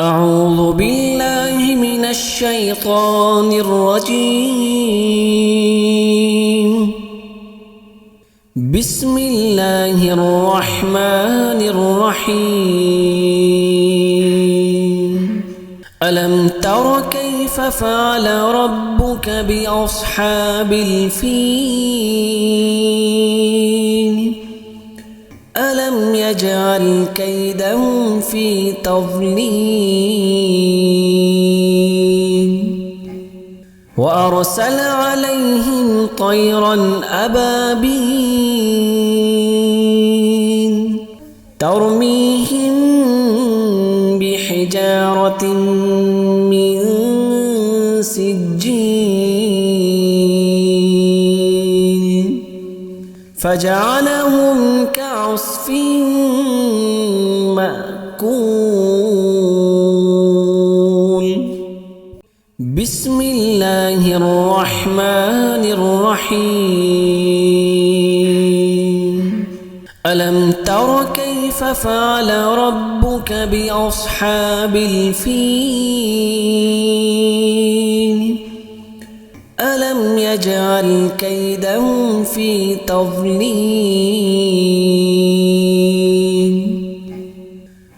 أعوذ بالله من الشيطان الرجيم. بسم الله الرحمن الرحيم. ألم تر كيف فعل ربك بأصحاب الفيل؟ ألم يجعل كيدهم في تضليل وأرسل عليهم طيرا أبابيل ترميهم بحجارة من سجيل فجعلهم كعصف مأكول. بسم الله الرحمن الرحيم. ألم تر كيف فعل ربك بأصحاب الفيل؟ ألم يجعل كيدهم في تضليل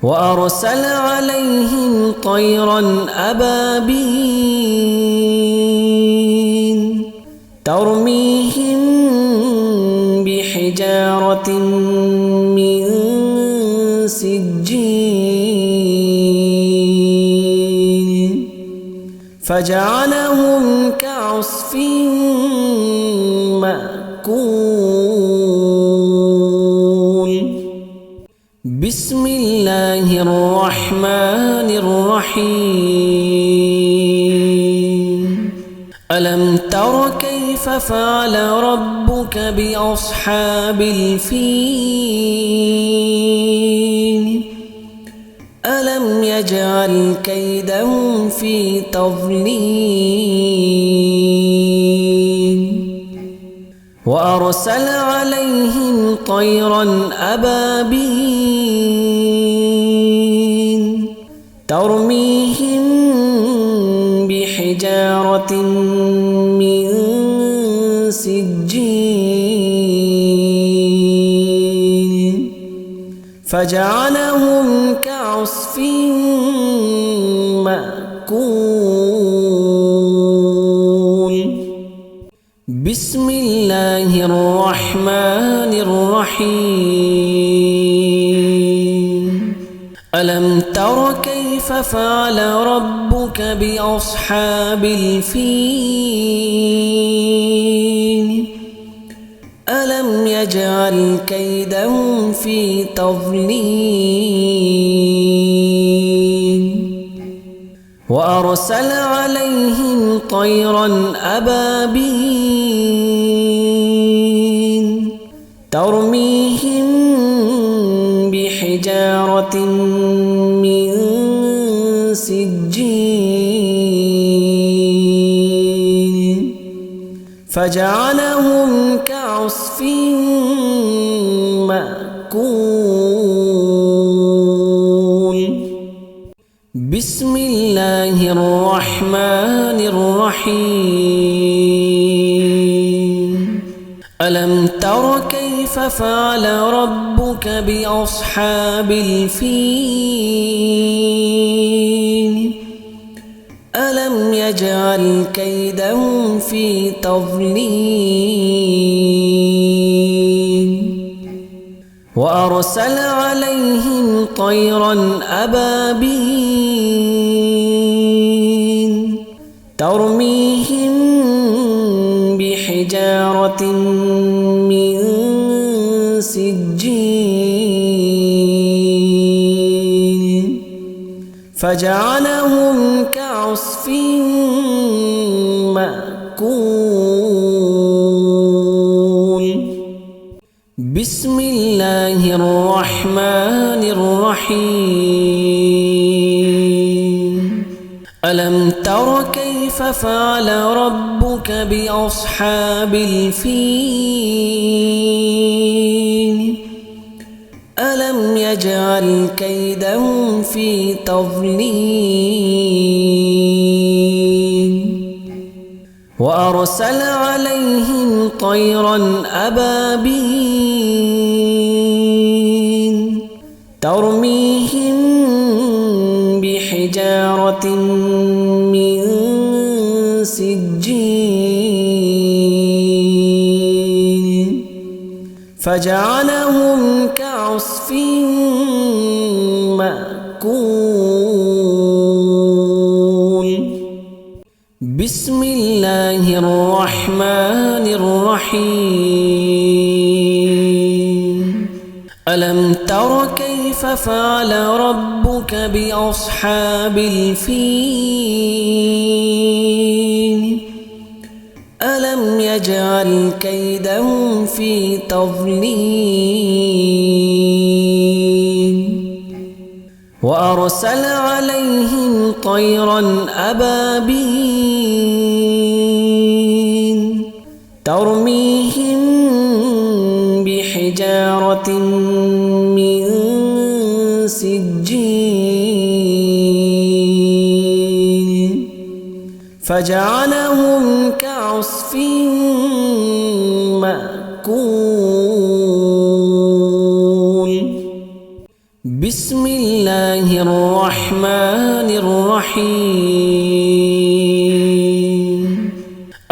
وأرسل عليهم طيرا أبابيل ترميهم بحجارة من سجيل فجعلهم كعصف مأكول. بسم الله الرحمن الرحيم. ألم تر كيف فعل ربك بأصحاب الفيل؟ ألم يجعل كيدهم في تضليل وأرسل عليهم طيرا أبابيل ترميهم بحجارة من سجيل فجعلهم كعصف مأكول. بسم الله الرحمن الرحيم. ألم تر كيف فعل ربك بأصحاب الفيل؟ ألم يجعل كيدهم في تضليل وأرسل عليهم طيرا أبابيل ترميهم بحجارة من سجيل فجعلهم كعصف مأكول. بسم الله الرحمن الرحيم. ألم تر كيف فعل ربك بأصحاب الفيل؟ ألم يجعل كيدهم في تضليل وأرسل عليهم طيرا أبابيل ترميهم بحجارة من سجيل فجعلهم كعصف مأكول. بسم الله الرحمن الرحيم. ألم تر كيف فعل ربك بأصحاب الفيل؟ ألم يجعل كيدهم في تضليل وأرسل عليهم طيرا أبابيل ترميهم بحجارة من سجيل فجعلهم كعصف مأكول بسم الله الرحمن الرحيم ألم تر كيف فعل ربك بأصحاب الفيل ألم يجعل كيدهم في تضليل وأرسل عليهم طيرا أبابيل ترميهم بحجارة من سجيل فجعلهم كعصف مأكول بسم الله الرحمن الرحيم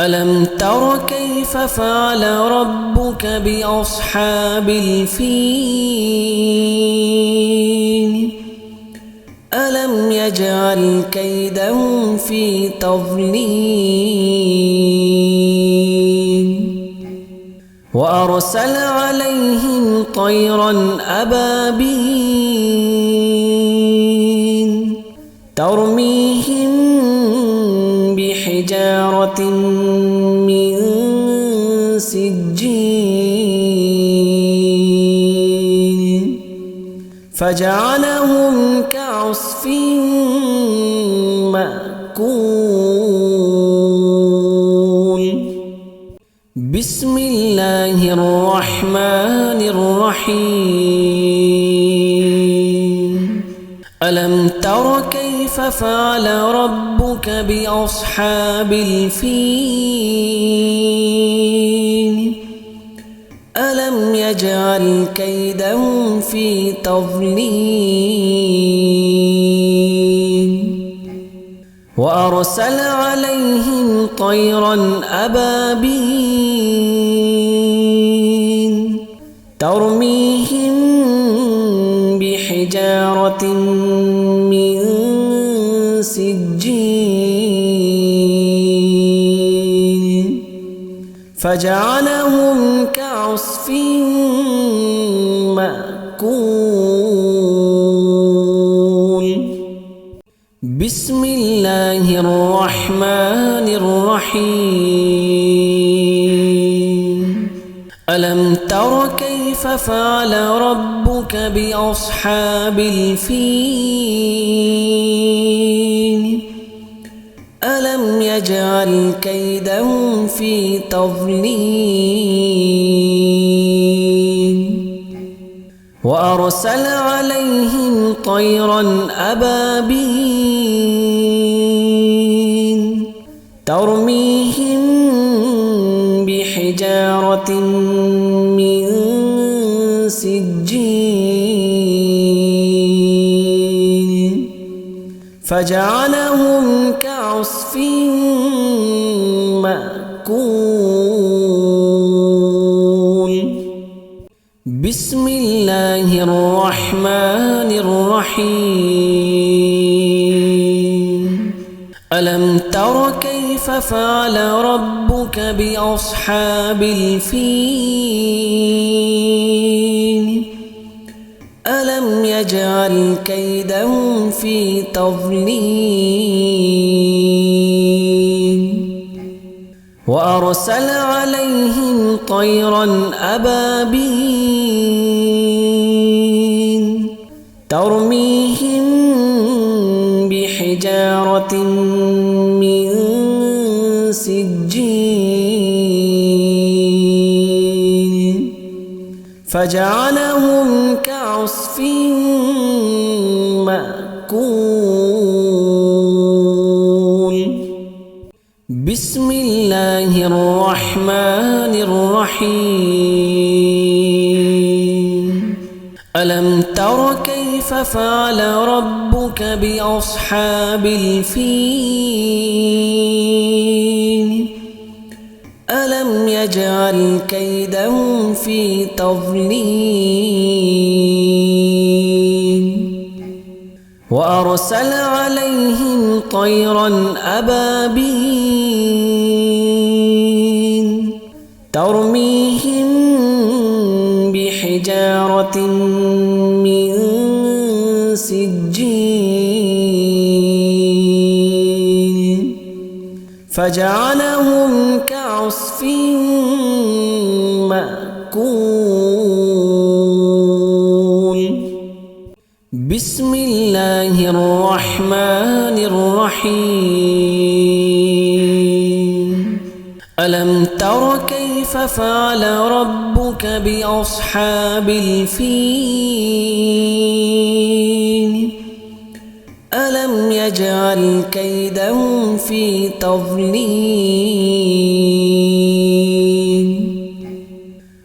ألم تر كيف فعل ربك بأصحاب الفيل ألم يجعل كيدهم في تضليل وأرسل عليهم طيرا أبابيل ترميهم بحجارة من سجيل فجعلهم كعصف مأكول بسم الله الرحمن الرحيم ألم تر كيف فعل ربك بأصحاب الفيل ألم يجعل كيدهم في تضليل وأرسل عليهم طيرا أبابيل ترميهم بحجارة من سجيل فجعلهم كعصف مأكول بسم الله الرحمن الرحيم ألم تر كيف فعل ربك بأصحاب الفيل ألم يجعل كيدهم في تضليل وأرسل عليهم طيرا أبابيل ترميهم بحجارة من سجيل فجعلهم كعصف مأكول بسم الله الرحمن الرحيم ألم تر كيف فعل ربك بأصحاب الفيل ألم يجعل كيدهم في تضليل وأرسل عليهم طيرا أبابيل ترميهم بحجارة من سجيل فجعلهم كعصف كعصف مأكول بسم الله الرحمن الرحيم ألم تر كيف فعل ربك بأصحاب الفيل ألم يجعل كيدهم في تضليل وأرسل عليهم طيرا أبابيل ترميهم بحجارة من سجيل فجعلهم كعصف مأكول بسم الله الرحمن الرحيم ألم تر كيف فعل ربك بأصحاب الفيل ألم يجعل كيدهم في تضليل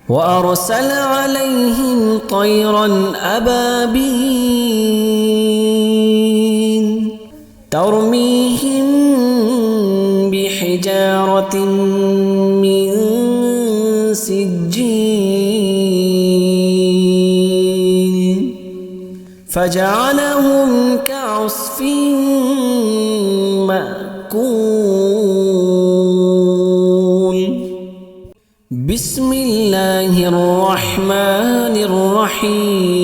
وأرسل عليهم طيرا أبابيل ترميهم بحجارة من سجيل فجعلهم كعصف مأكول بسم الله الرحمن الرحيم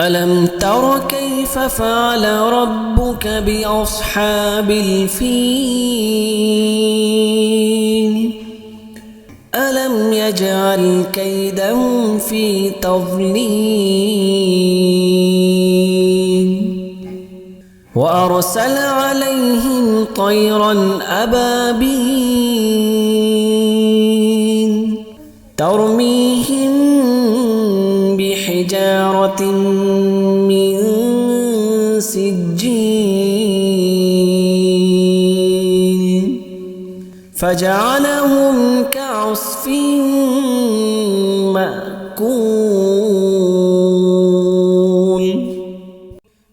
ألم تر كيف فعل ربك بأصحاب الفيل ألم يجعل كيدهم في تضليل وأرسل عليهم طيرا أبابيل ترميهم بحجارة من سجيل فجعلهم كعصف مأكول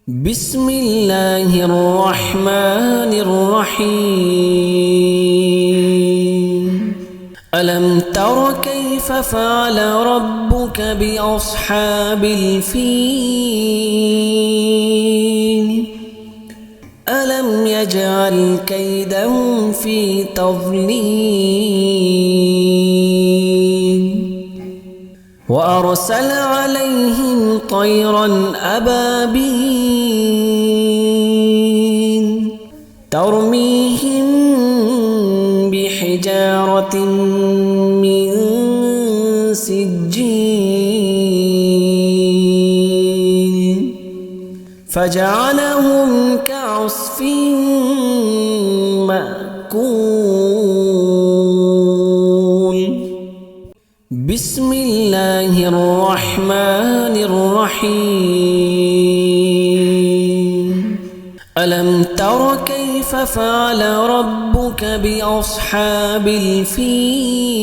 بسم الله الرحمن الرحيم ألم تر كيف فعل ربك بأصحاب الفيل ألم يجعل كيدهم في تضليل وأرسل عليهم طيرا أبابيل ترميهم بحجارة من سجيل فجعلهم كعصف مأكول بسم الله الرحمن الرحيم ألم تر كيف فعل ربك بأصحاب الفيل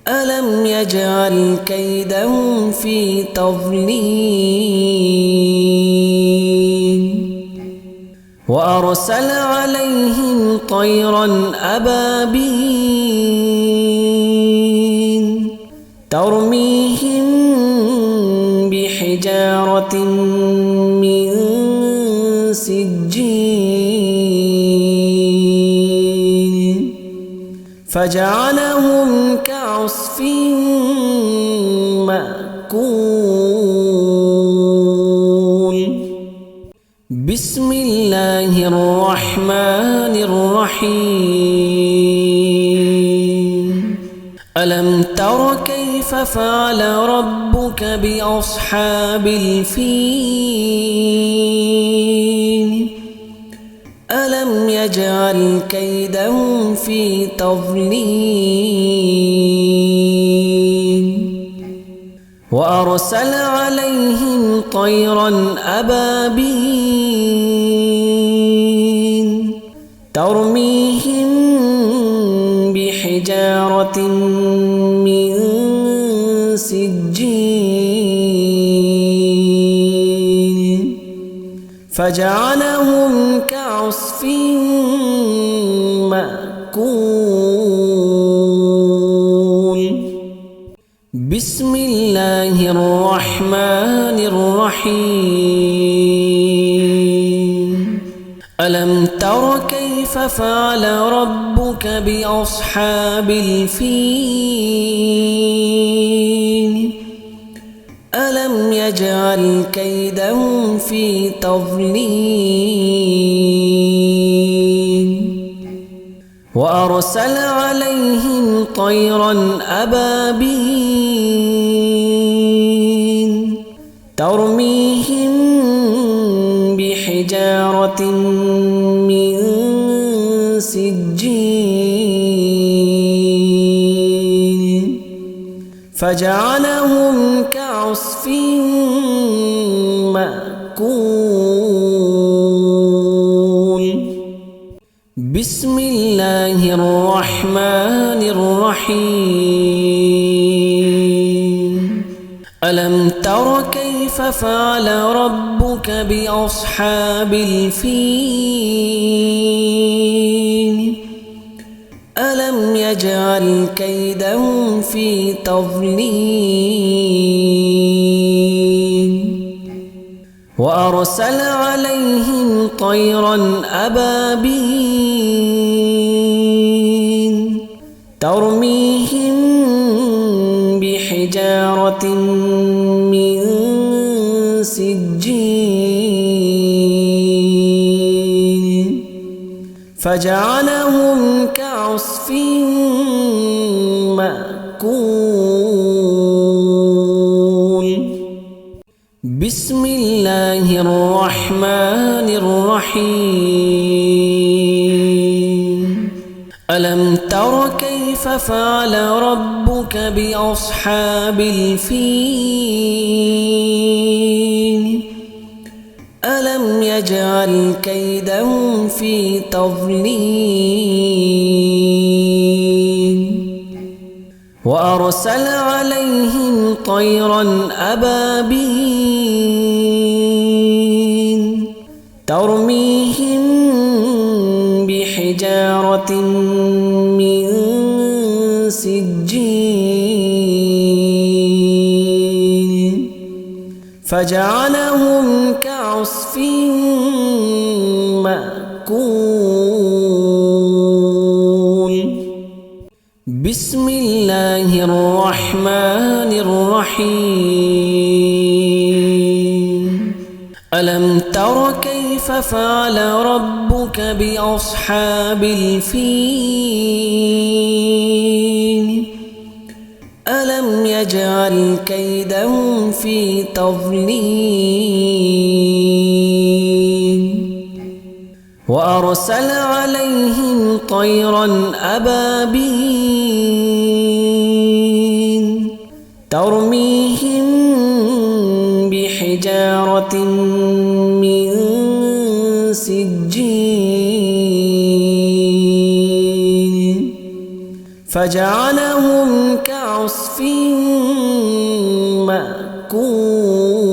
ألم يجعل كيدهم في تضليل وأرسل عليهم طيرا أبابيل ترميهم بحجارة من سجيل فجعلهم كعصف مأكول بسم الله الرحمن الرحيم ألم تر كيف فعل ربك بأصحاب الفيل ألم يجعل كيدهم في تضليل وأرسل عليهم طيرا أبابيل ترميهم بحجارة من سجيل فجعلهم كعصف مأكول. بسم الله الرحمن الرحيم. ألم تر كيف فعل ربك بأصحاب الفيل ألم يجعل كيدهم في تضليل وأرسل عليهم طيرا أبابيل ترميهم بحجارة من سجيل فجعلهم كعصف مأكول. بسم الله الرحمن الرحيم. ألم تر كيف فعل ربك بأصحاب الفيل ألم يجعل كيدهم في تضليل وأرسل عليهم طيرا أبابيل ترميهم بحجارة من سجيل فجعلهم كعصف مأكول. بسم الله الرحمن الرحيم. ألم تر كيف فعل ربك بأصحاب الفيل ألم يجعل كيدهم في تضليل وأرسل عليهم طيرا أبابيل ترميهم بحجارة من سجيل فجعلهم كعصف مأكول. بسم الله الرحمن الرحيم. ألم تر كيف فعل ربك بأصحاب الفيل ألم يجعل كيدهم في تضليل وأرسل عليهم طيرا أبابيل ترميهم بحجارة من سجيل فجعلهم كعصف مأكول.